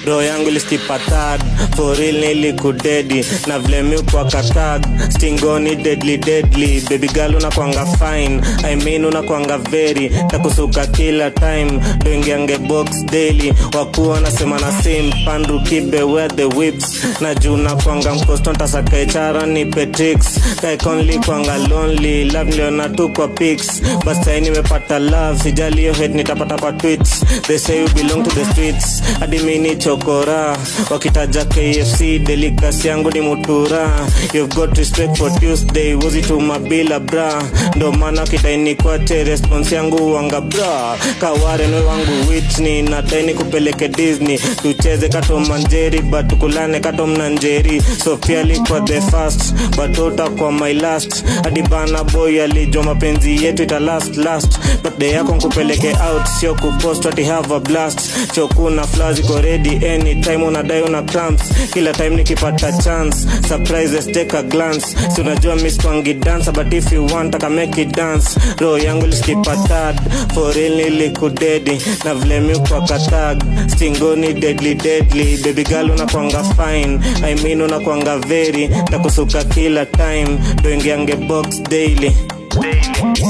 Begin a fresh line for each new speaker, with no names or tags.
Roho yangu ilistipatad, for real nilikudedi. Na vile miukwa katag, stingoni deadly. Baby girl unakuanga fine, I mean unakuanga very. Takusuka kila time, doingiange box daily. Wakuwa nasema na same, pandu kibe where the whips. Na juu unakuanga mkosto ntasaka echara ni Petrix. Kaikonli kuanga lonely, love niliona tu kwa pics. Basta nimepata love, sijali yo head nitapata kwa tweets. They say you belong to the streets, adimini chokora. Wakitaja KFC, delicacy yangu ni mutura. You've got respect for Tuesday, wozi tumabila bra. Ndo mana kidaini kwa te, response yangu wanga bra. Kaware nwe wangu Whitney, nadaini kupeleke Disney. Tucheze kato manjeri, but tukulane kato mnanjeri. So pia kwa the first, but ota kwa my last. Adibana boy alijua mapenzi yetu ita last. But day yako nkupeleke out, sio kupost ati have a blast. Chokuna flowers iko ready anytime, unadai una cramps. Kila time nikipata chance, surprises take a glance. Si unajua miss kwangi dance, but if you want I can make it dance. Roho yangu ilistipatad, for real nilikudedi. Na vile miukwa katag, stingoni deadly. Baby girl unakuanga fine, I mean unakuanga very. Takusuka kila time, doingiange box daily.